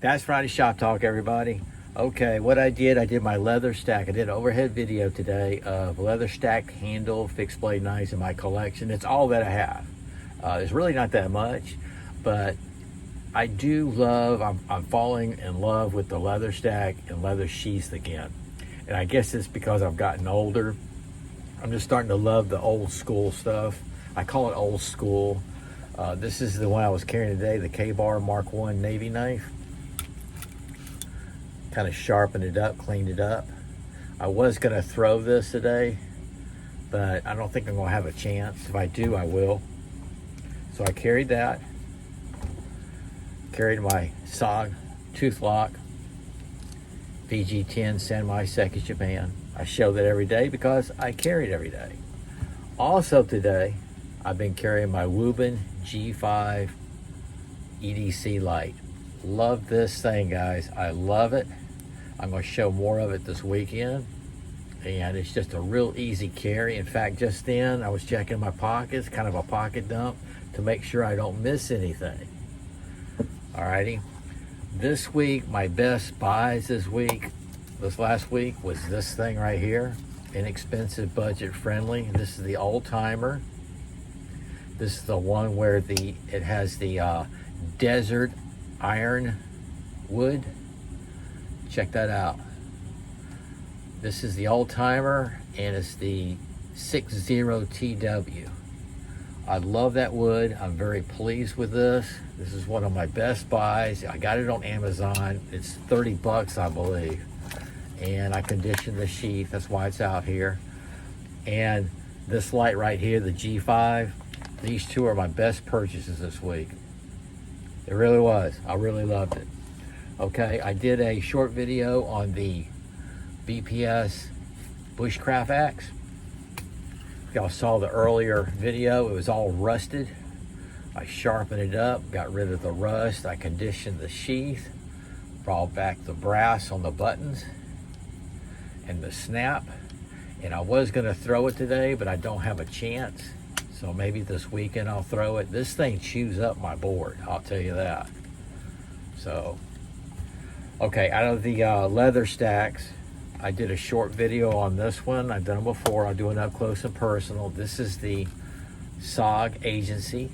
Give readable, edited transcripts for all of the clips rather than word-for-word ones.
That's Friday Shop Talk, everybody. Okay, what I did my leather stack. I did an overhead video today of leather stack handle fixed blade knives in my collection. It's all that I have. It's really not that much, but I do love, I'm falling in love with the leather stack and leather sheaths again. And I guess it's because I've gotten older. I'm just starting to love the old school stuff. I call it old school. This is the one I was carrying today, the K-Bar Mark I Navy knife. Kind of sharpened it up, cleaned it up. I was gonna throw this today, but I don't think I'm gonna have a chance. If I do, I will. So I carried that. Carried my SOG tooth lock, VG10 Senmai Seiki Japan. I show that every day because I carry it every day. Also today, I've been carrying my Woburn G5 EDC light. Love this thing, guys. I love it. I'm going to show more of it this weekend, and it's just a real easy carry. In fact, just then I was checking my pockets, kind of a pocket dump, to make sure I don't miss anything. Alrighty, this week, my best buys this last week was this thing right here. Inexpensive, budget friendly. This is the old timer. This is the one where it has the desert iron wood. Check that out. This is the old timer, and it's the 60TW. I love that wood. I'm very pleased with this. This is one of my best buys. I got it on Amazon. It's 30 bucks, I believe. And I conditioned the sheath. That's why it's out here. And this light right here, the G5, these two are my best purchases this week. It really was. I really loved it. Okay, I did a short video on the BPS bushcraft axe. Y'all saw the earlier video. It was all rusted. I sharpened it up, got rid of the rust. I conditioned the sheath, brought back the brass on the buttons and the snap. And I was gonna throw it today, but I don't have a chance. So maybe this weekend I'll throw it. This thing chews up my board, I'll tell you that. So, okay, out of the leather stacks, I did a short video on this one. I've done them before. I'll do it up close and personal. This is the SOG Agency.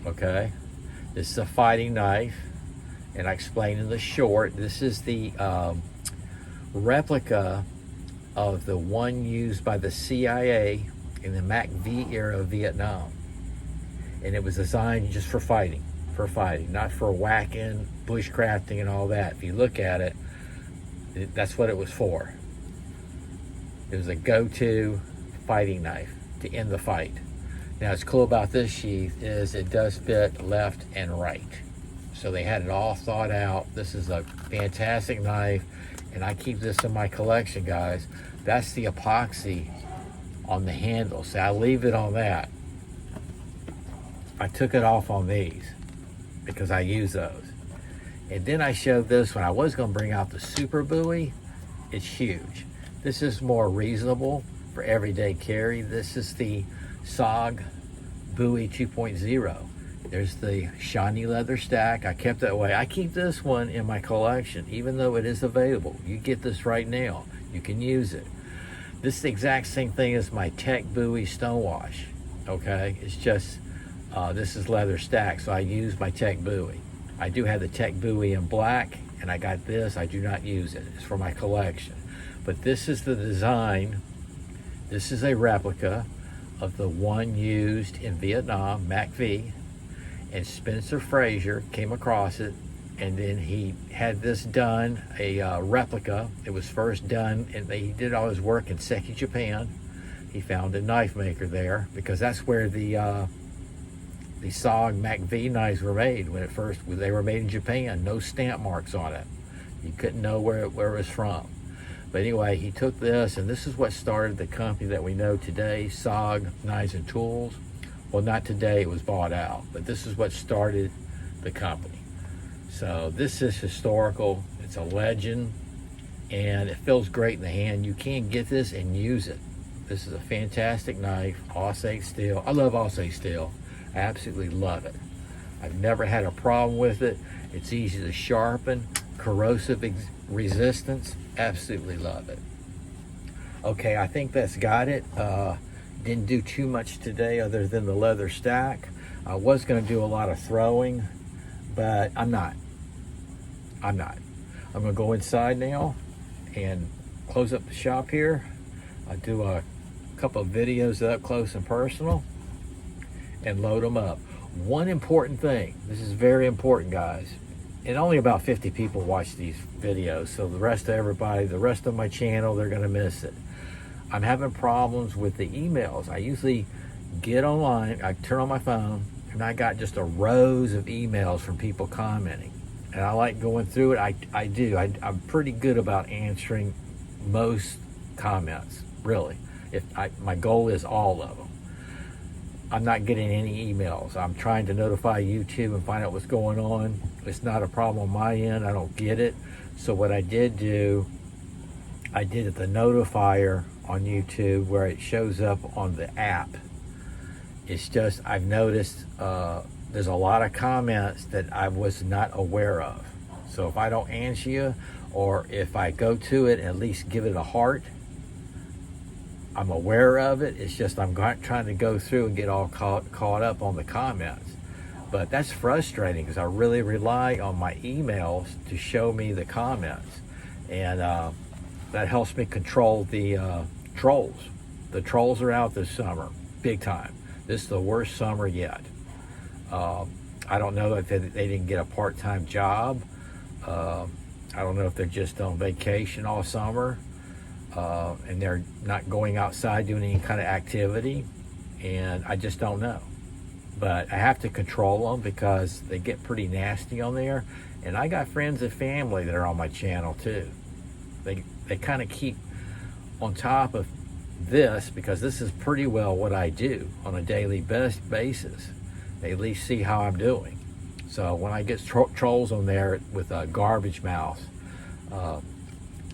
Okay, this is a fighting knife, and I explained in the short, this is the replica of the one used by the CIA in the MACV era of Vietnam. And it was designed just for fighting, not for whacking, bushcrafting and all that. If you look at it, that's what it was for. It was a go-to fighting knife to end the fight. Now, what's cool about this sheath is it does fit left and right. So they had it all thought out. This is a fantastic knife, and I keep this in my collection, guys. That's the epoxy on the handle. So I leave it on that. I took it off on these because I use those. And then I showed this one. I was going to bring out the super buoy. It's huge. This is more reasonable for everyday carry. This is the SOG buoy 2.0. There's the shiny leather stack. I kept that way. I keep this one in my collection, even though it is available. You get this right now. You can use it. This is the exact same thing as my Tech buoy stonewash. Okay, it's just this is leather stack, so I use my Tech buoy. I do have the Tech buoy in black, and I got this. I do not use it. It's for my collection. But this is the design. This is a replica of the one used in Vietnam, MACV, and Spencer Frazier came across it, and then he had this done, a replica. It was first done, and he did all his work in Seiki, Japan. He found a knife maker there because that's where the SOG MACV knives were made. They were made in Japan, no stamp marks on it. You couldn't know where it was from. But anyway, he took this, and this is what started the company that we know today, SOG Knives and Tools. Well, not today, it was bought out, but this is what started the company. So this is historical, it's a legend, and it feels great in the hand. You can get this and use it. This is a fantastic knife, Osage steel. I love Osage steel. I absolutely love it. I've never had a problem with it, It's easy to sharpen, corrosive resistance. Absolutely love it. Okay, I think that's got it. Didn't do too much today other than the leather stack. I was going to do a lot of throwing, but I'm not. I'm going to go inside now and close up the shop here. I'll do a couple of videos up close and personal and load them up. One important thing, this is very important, guys, and only about 50 people watch these videos, so the rest of everybody, the rest of my channel, they're going to miss it. I'm having problems with the emails. I usually get online, I turn on my phone, and I got just a rows of emails from people commenting. And I like going through it. I do. I'm pretty good about answering most comments, really. My goal is all of them. I'm not getting any emails. I'm trying to notify YouTube and find out what's going on. It's not a problem on my end. I don't get it. So what I did do, I did the notifier on YouTube where it shows up on the app. It's just, I've noticed there's a lot of comments that I was not aware of. So if I don't answer you, or if I go to it and at least give it a heart, I'm aware of it. It's just I'm trying to go through and get all caught up on the comments. But that's frustrating because I really rely on my emails to show me the comments. And that helps me control the trolls. The trolls are out this summer, big time. This is the worst summer yet. I don't know if they didn't get a part-time job. I don't know if they're just on vacation all summer and they're not going outside doing any kind of activity. And I just don't know. But I have to control them because they get pretty nasty on there. And I got friends and family that are on my channel too. They kind of keep on top of this because this is pretty well what I do on a daily basis. They at least see how I'm doing. So when I get trolls on there with a garbage mouth,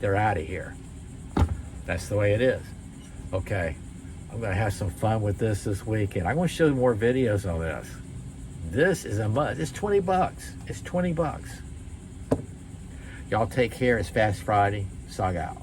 they're out of here. That's the way it is. Okay, I'm gonna have some fun with this weekend. I'm gonna show you more videos on this. This is a must. It's 20 bucks. It's 20 bucks. Y'all take care. It's Fast Friday. Sog out.